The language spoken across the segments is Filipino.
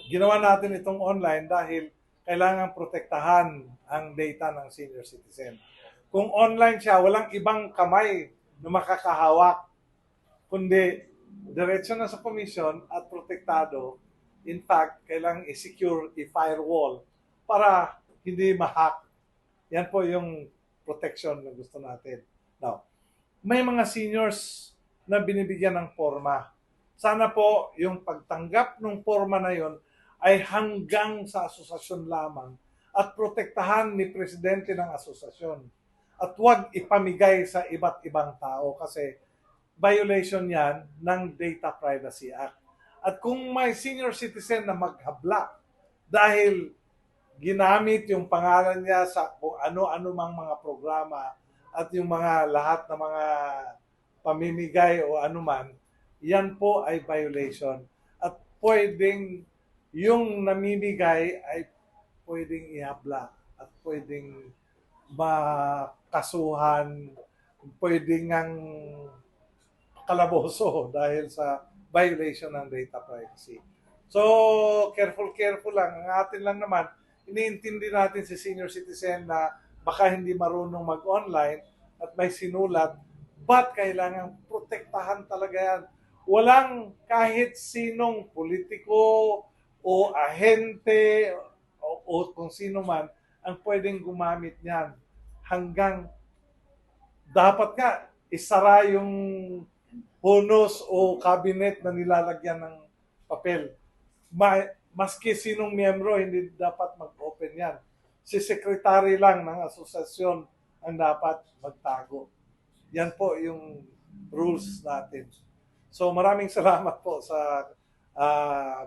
ginawa natin itong online dahil kailangan protektahan ang data ng senior citizen. Kung online siya, walang ibang kamay na makakahawak, kundi diretso na sa commission at protektado. In fact, kailangan i-secure, i-firewall para hindi ma-hack. Yan po yung protection na gusto natin. Now, may mga seniors na binibigyan ng forma. Sana po yung pagtanggap ng forma na yon ay hanggang sa asosasyon lamang at protektahan ni presidente ng asosasyon. At huwag ipamigay sa iba't ibang tao kasi violation yan ng Data Privacy Act. At kung may senior citizen na maghabla dahil ginamit yung pangalan niya sa kung ano-ano mang mga programa at yung mga lahat ng mga pamimigay o anuman, yan po ay violation. At pwedeng yung namimigay ay pwedeng ihabla at pwedeng makasuhan, pwedeng ang kalaboso dahil sa violation ng data privacy. So, careful lang. Ang atin lang naman, iniintindi natin si senior citizen na baka hindi marunong mag-online at may sinulat, but kailangan protektahan talaga yan. Walang kahit sinong politiko o ahente o kung sino man ang pwedeng gumamit niyan hanggang dapat nga isara yung bonus o cabinet na nilalagyan ng papel. Maski sinong miyembro, hindi dapat mag-open yan. Si secretary lang ng asosasyon ang dapat magtago. Yan po yung rules natin. So maraming salamat po sa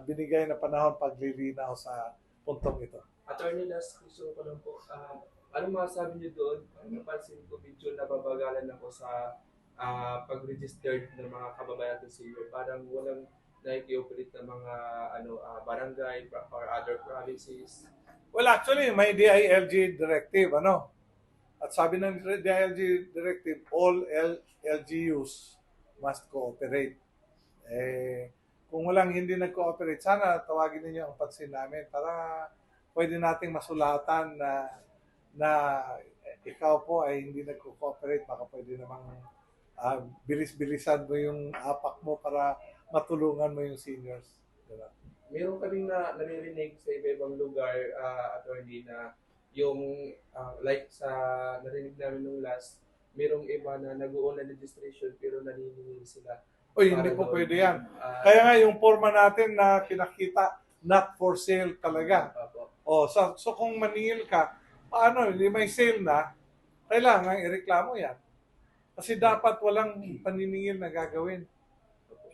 binigay na panahon paglilinaw sa puntong ito. Attorney, last question ko lang po. Anong masasabi niyo doon? Napansin ko medyo nababagalan ako sa pag-register ng mga kababayan natin senior. Parang walang nai-operate ng mga barangay or other provinces. Well, actually, may DILG directive, ano? At sabi ng DILG directive, all LGUs must cooperate. Kung walang hindi nag-cooperate, sana tawagin ninyo ang pansin namin para pwede nating masulatan na ikaw po ay hindi nag-cooperate. Baka pwede namang bilis-bilisan mo yung apak mo para matulungan mo yung seniors. Diba? Meron kaming naririnig sa iba-ibang lugar, attorney, na yung like sa narinig namin nung last, merong iba na nag-online registration pero naniningil sila. Uy, hindi po pwede yan. Kaya nga yung forma natin na pinakita, not for sale talaga. So kung maningil ka, paano, hindi may sale na, kailangan ireklamo yan. Kasi dapat walang paniningil na gagawin.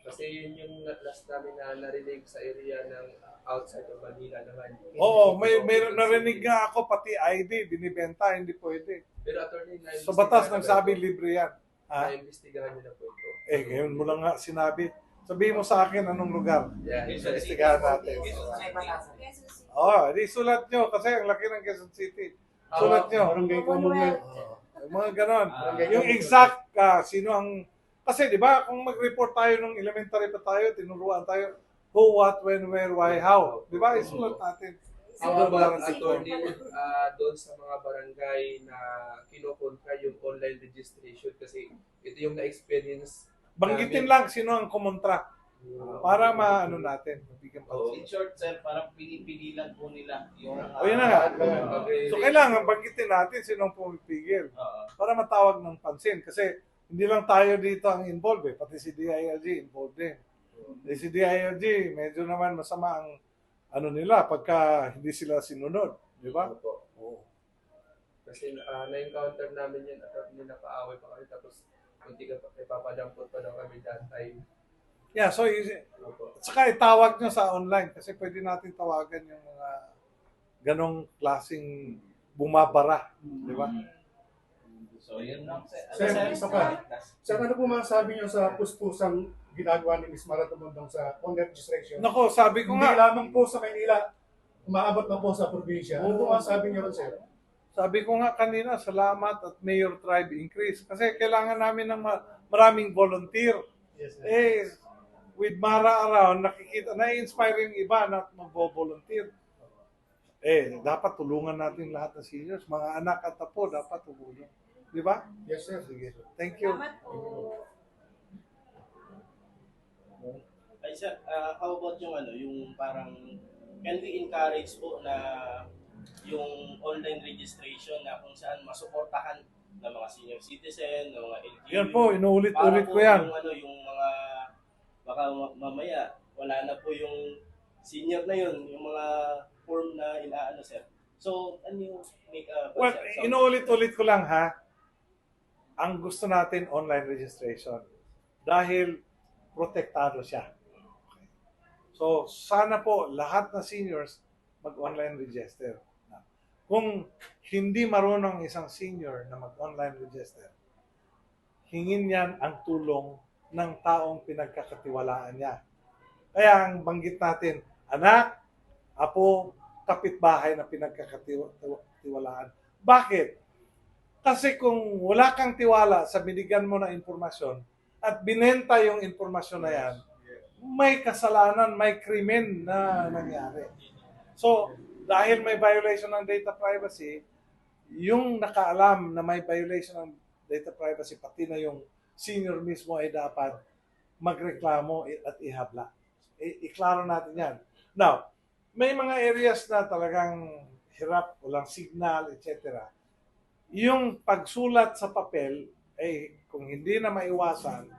Kasi yun yung last namin na narinig sa area ng outside of Manila naman. Oo, may narinig nga ako, pati ID, binibenta, hindi pwede. Pero attorney, sa batas nagsabi libre yan. Na-investigahan nyo na po ito. Ngayon mo lang nga sinabi. Sabihin mo sa akin anong lugar. Yeah, Investigahan natin. Di sulat nyo kasi ang laki ng Quezon City. Sulat nyo. Mga ganon. Yung exact sino ang... Kasi di ba kung mag-report tayo nung elementary pa tayo, tinuruan tayo who, what, when, where, why, how. Di ba? Isulat natin. How about attorney doon sa mga barangay na kinokontra yung online registration kasi ito yung na-experience. Banggitin lang sino ang kumontra para maano natin. In short, sir, parang pinipigilan po nila yung... Yun na nga. So kailangan banggitin natin sino ang pumipigil para matawag ng pansin. Kasi hindi lang tayo dito ang involved pati si DILG involved din. Si DILG medyo naman masama ang nila pagka hindi sila sinunod, di ba? Oo. Kasi na-encounter namin yun at nakaaway pa kami tapos hindi ka ipapadampot pa daw kami that time. Yeah, so saka itawag nyo sa online kasi pwede natin tawagan yung mga ganong klaseng bumabara, di ba? So, yun lang. Sir, ano po masasabi nyo sa puspusang ginagawa ni Ms. Mara Tumundong sa online registration? Nako, sabi ko Hindi nga, lamang po sa Maynila, umaabot na po sa probinsya. Ano po masasabi nyo ron, sir? sabi ko nga kanina, salamat at Mayor Tribe increase kasi kailangan namin ng maraming volunteer. Yes, sir. with Mara around, nakikita, na-inspire yung iba na mag-volunteer. Dapat tulungan natin lahat ng seniors. Mga anak at apo, dapat tulungan. Di ba? Yes, sir. Sige. Thank you. Salamat po. Ay sir, how about yung yung parang can we encourage po na yung online registration na kung saan masuportahan ng mga senior citizen, ng mga LGU. Yan po, inuulit-ulit Para ko yan. Yung mga baka mamaya wala na po yung senior na yun, yung mga form na inaano sir. So, ano yung make a Well, inuulit-ulit ko lang ha. Ang gusto natin online registration dahil protektado siya. So, sana po lahat na seniors mag-online register. Kung hindi marunong isang senior na mag-online register, hingin yan ang tulong ng taong pinagkakatiwalaan niya. Kaya ang banggit natin, anak, apo, kapitbahay na pinagkakatiwalaan. Bakit? Kasi kung wala kang tiwala sa binigyan mo na impormasyon at binenta yung impormasyon na yan, may kasalanan, may krimen na nangyari. So, dahil may violation ng data privacy, yung nakaalam na may violation ng data privacy, pati na yung senior mismo ay dapat magreklamo at ihabla. Iklaro natin yan. Now, may mga areas na talagang hirap, walang signal, etc. Yung pagsulat sa papel, kung hindi na maiwasan,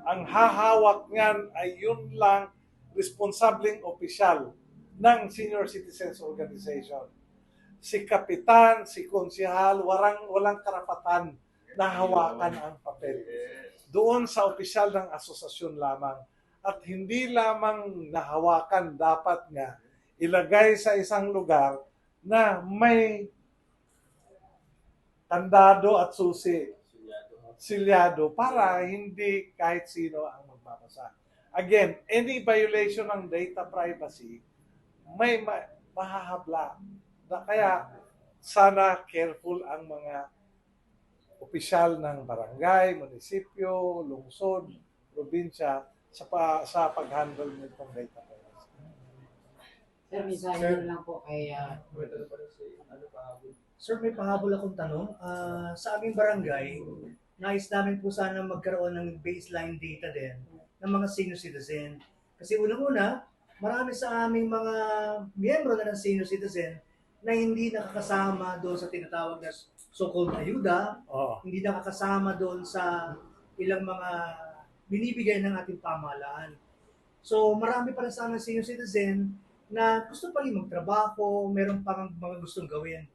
ang hahawak niyan ay yun lang responsableng opisyal ng Senior Citizens Organization. Si kapitan, si konsehal, walang karapatan na hawakan ang papel. Doon sa opisyal ng asosasyon lamang. At hindi lamang nahawakan, dapat nga ilagay sa isang lugar na may kandado at susi, silyado, para hindi kahit sino ang magbabasa. Again, any violation ng data privacy, may mahahabla. Kaya sana careful ang mga opisyal ng barangay, munisipyo, lungsod, probinsya sa pag-handle nitong data privacy. Sir, mensahe lang po kay Sir, may pahabol akong tanong. Sa aming barangay, nais namin po sana magkaroon ng baseline data din ng mga senior citizen. Kasi unang-una, marami sa aming mga miyembro na ng senior citizen na hindi nakakasama doon sa tinatawag na so-called ayuda, hindi nakakasama doon sa ilang mga binibigay ng ating pamahalaan. So marami pa rin sa aming senior citizen na gusto pa rin magtrabaho, meron pang mga gustong gawin.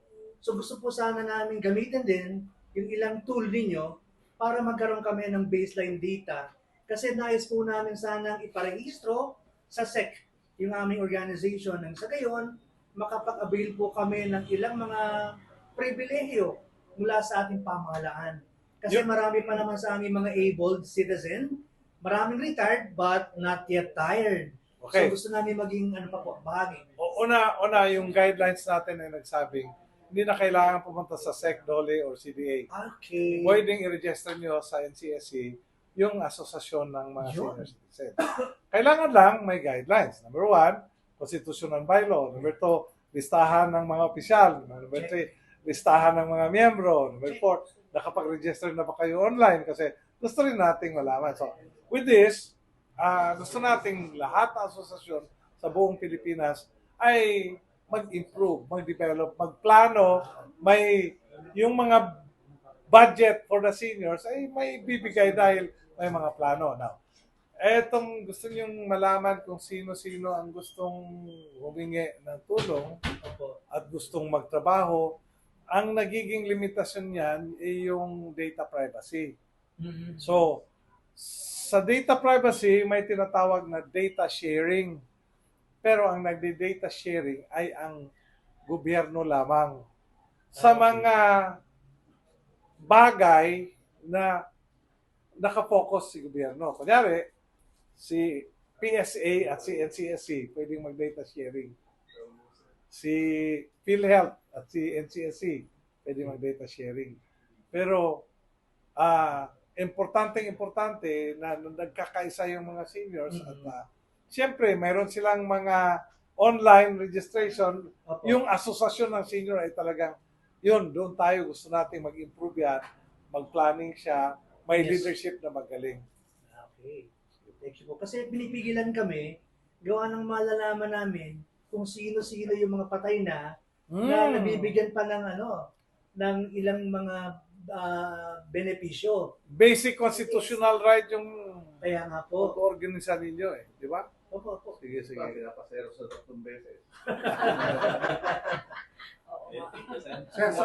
So gusto po sana namin gamitin din yung ilang tool ninyo para magkaroon kami ng baseline data. Kasi nais po namin sanang iparehistro sa SEC, yung aming organization. Nang sa gayon, makapag-avail po kami ng ilang mga pribilehyo mula sa ating pamahalaan. Kasi marami pa naman sa aming mga abled citizen, maraming retired but not yet tired. Okay. So gusto namin maging bahagi. Una, yung guidelines natin ay nagsabing, hindi na kailangan pumunta sa SEC, DOLE, or CDA. Okay. Pwedeng i-register nyo sa NCSC yung asosasyon ng mga senior citizens. Kailangan lang may guidelines. Number 1, constitutional bylaw. Number 2, listahan ng mga opisyal. Number 3, listahan ng mga miyembro. Number 4, nakapag-register na ba kayo online? Kasi gusto rin nating malaman. So, with this, gusto nating lahat ng asosasyon sa buong Pilipinas ay mag-improve, mag-develop, magplano, may yung mga budget for the seniors ay may bibigay dahil may mga plano. Now, etong gusto niyong malaman kung sino-sino ang gustong humingi ng tulong at gustong magtrabaho, ang nagiging limitasyon niyan ay yung data privacy. So, sa data privacy, may tinatawag na data sharing. Pero ang nagde-data sharing ay ang gobyerno lamang. Sa mga bagay na nakafocus si gobyerno. Kunyari, si PSA at si NCSC pwedeng mag-data sharing. Si PhilHealth at si NCSC pwedeng mag-data sharing. Pero importante na nagkakaisa yung mga seniors at Mhm. siyempre mayroon silang mga online registration. Opo. Yung asosasyon ng senior ay talagang yun, doon tayo gusto nating mag-improve yan, mag-planning siya, may Yes. leadership na magaling. Okay. Thank you po. Kasi pinipigilan kami, gawa ng malalaman namin kung sino-sino yung mga patay na nabibigyan pa ng ng ilang mga benepisyo. Basic constitutional right yung Kaya nga po. organisa ninyo eh, di ba? Opo, opo. Sige, sige. Eh, thank you, sir. Sir, sa